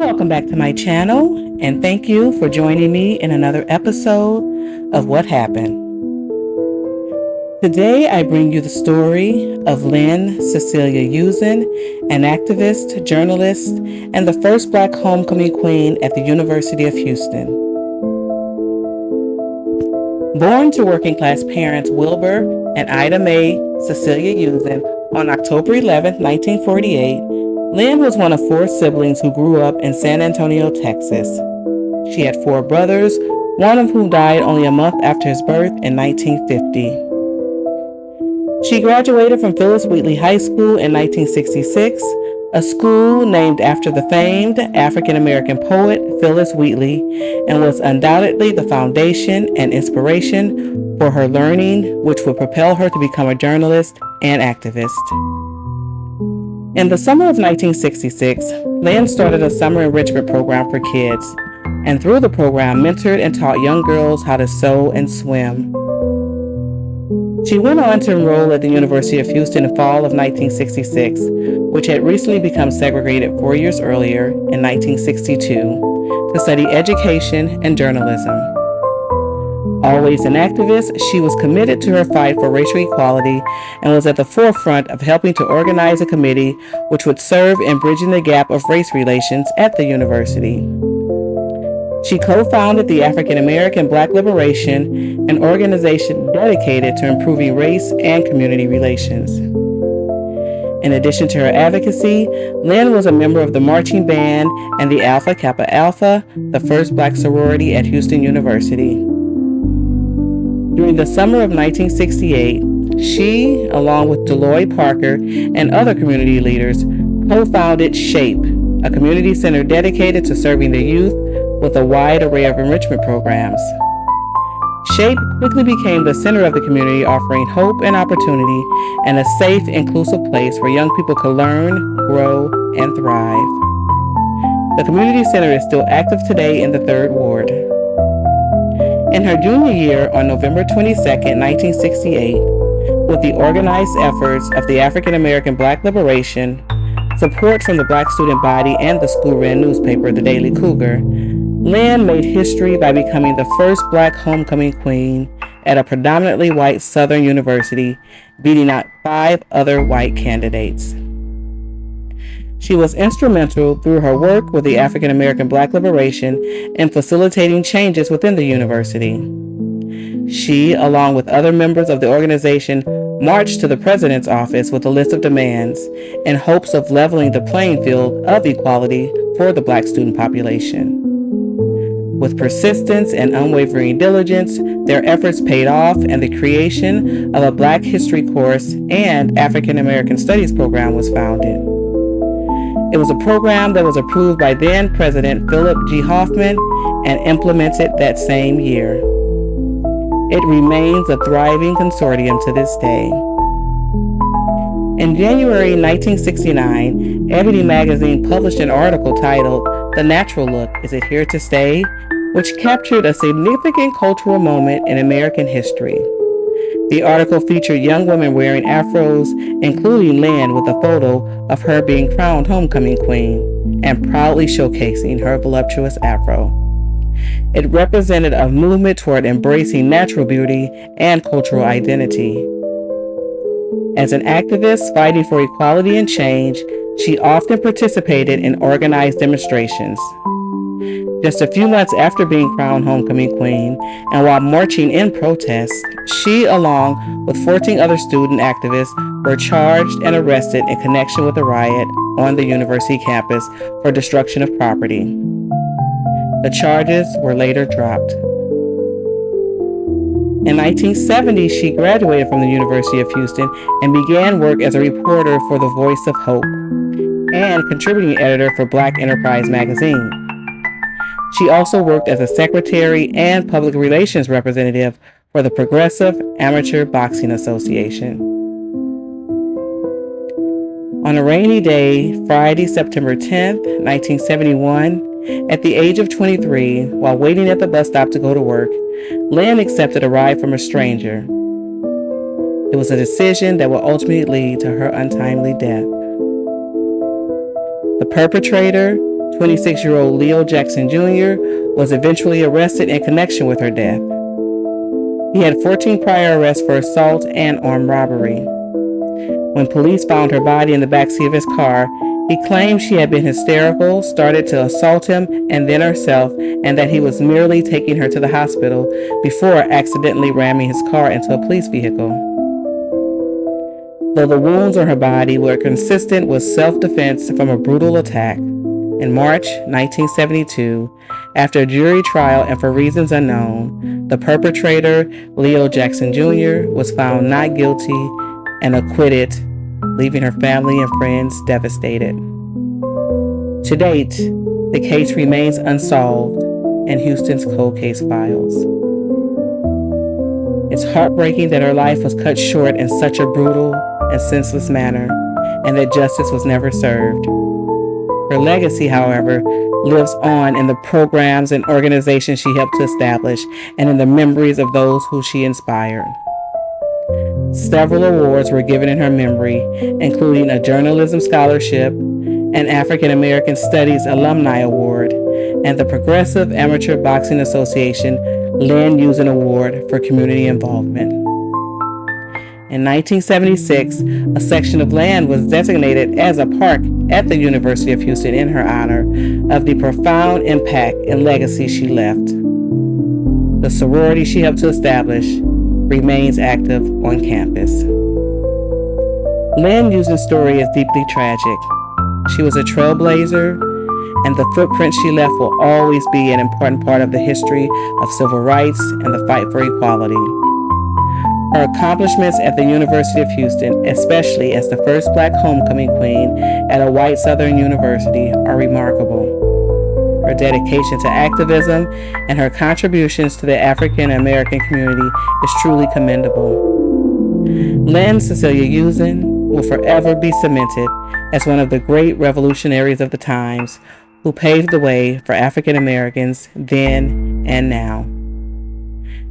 Welcome back to my channel, and thank you for joining me in another episode of What Happened. Today I bring you the story of Lynn Cecilia Usen, an activist, journalist, and the first Black homecoming queen at the University of Houston. Born to working-class parents Wilbur and Ida Mae Cecilia Usen on October 11, 1948, Lynn was one of four siblings who grew up in San Antonio, Texas. She had four brothers, one of whom died only a month after his birth in 1950. She graduated from Phyllis Wheatley High School in 1966, a school named after the famed African-American poet Phyllis Wheatley, and was undoubtedly the foundation and inspiration for her learning, which would propel her to become a journalist and activist. In the summer of 1966, Lynn started a summer enrichment program for kids, and through the program mentored and taught young girls how to sew and swim. She went on to enroll at the University of Houston in fall of 1966, which had recently become segregated 4 years earlier in 1962, to study education and journalism. Always an activist, she was committed to her fight for racial equality and was at the forefront of helping to organize a committee which would serve in bridging the gap of race relations at the university. She co-founded the African American Black Liberation, an organization dedicated to improving race and community relations. In addition to her advocacy, Lynn was a member of the marching band and the Alpha Kappa Alpha, the first Black sorority at Houston University. During the summer of 1968, she, along with Deloy Parker and other community leaders, co-founded SHAPE, a community center dedicated to serving the youth with a wide array of enrichment programs. SHAPE quickly became the center of the community, offering hope and opportunity and a safe, inclusive place where young people could learn, grow, and thrive. The community center is still active today in the 3rd Ward. In her junior year, on November 22, 1968, with the organized efforts of the African American Black Liberation, support from the Black student body, and the school-run newspaper, the Daily Cougar, Lynn made history by becoming the first Black homecoming queen at a predominantly white Southern university, beating out 5 other white candidates. She was instrumental through her work with the African American Black Liberation in facilitating changes within the university. She, along with other members of the organization, marched to the president's office with a list of demands in hopes of leveling the playing field of equality for the Black student population. With persistence and unwavering diligence, their efforts paid off, and the creation of a Black History course and African American Studies program was founded. It was a program that was approved by then President Philip G. Hoffman and implemented that same year. It remains a thriving consortium to this day. In January 1969, Ebony magazine published an article titled "The Natural Look, Is It Here to Stay?", which captured a significant cultural moment in American history. The article featured young women wearing afros, including Lynn with a photo of her being crowned homecoming queen and proudly showcasing her voluptuous afro. It represented a movement toward embracing natural beauty and cultural identity. As an activist fighting for equality and change, she often participated in organized demonstrations. Just a few months after being crowned homecoming queen, and while marching in protest, she, along with 14 other student activists, were charged and arrested in connection with a riot on the university campus for destruction of property. The charges were later dropped. In 1970, she graduated from the University of Houston and began work as a reporter for the Voice of Hope and contributing editor for Black Enterprise magazine. She also worked as a secretary and public relations representative for the Progressive Amateur Boxing Association. On a rainy day, Friday, September 10th, 1971, at the age of 23, while waiting at the bus stop to go to work, Lynn accepted a ride from a stranger. It was a decision that would ultimately lead to her untimely death. The perpetrator, 26-year-old Leo Jackson Jr., was eventually arrested in connection with her death. He had 14 prior arrests for assault and armed robbery. When police found her body in the backseat of his car, he claimed she had been hysterical, started to assault him and then herself, and that he was merely taking her to the hospital before accidentally ramming his car into a police vehicle. Though the wounds on her body were consistent with self-defense from a brutal attack, in March 1972, after a jury trial and for reasons unknown, the perpetrator, Leo Jackson Jr., was found not guilty and acquitted, leaving her family and friends devastated. To date, the case remains unsolved in Houston's cold case files. It's heartbreaking that her life was cut short in such a brutal and senseless manner, and that justice was never served. Her legacy, however, lives on in the programs and organizations she helped to establish and in the memories of those who she inspired. Several awards were given in her memory, including a Journalism Scholarship, an African American Studies Alumni Award, and the Progressive Amateur Boxing Association Land Using Award for community involvement. In 1976, a section of land was designated as a park at the University of Houston in her honor of the profound impact and legacy she left. The sorority she helped to establish remains active on campus. Land Using's story is deeply tragic. She was a trailblazer, and the footprint she left will always be an important part of the history of civil rights and the fight for equality. Her accomplishments at the University of Houston, especially as the first Black homecoming queen at a white Southern university, are remarkable. Her dedication to activism and her contributions to the African American community is truly commendable. Lynn Cecilia Using will forever be cemented as one of the great revolutionaries of the times who paved the way for African Americans then and now.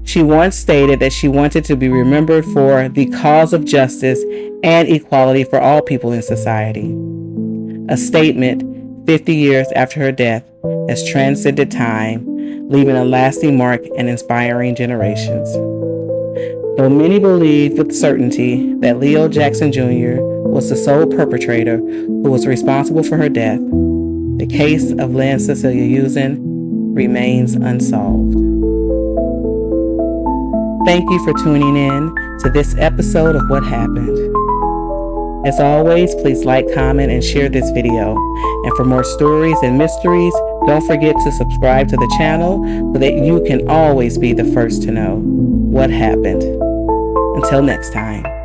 She once stated that she wanted to be remembered for the cause of justice and equality for all people in society. A statement 50 years after her death has transcended time, leaving a lasting mark and inspiring generations. Though many believe with certainty that Leo Jackson Jr. was the sole perpetrator who was responsible for her death, the case of Lynn Cecilia Using remains unsolved. Thank you for tuning in to this episode of What Happened. As always, please like, comment, and share this video. And for more stories and mysteries, don't forget to subscribe to the channel so that you can always be the first to know what happened. Until next time.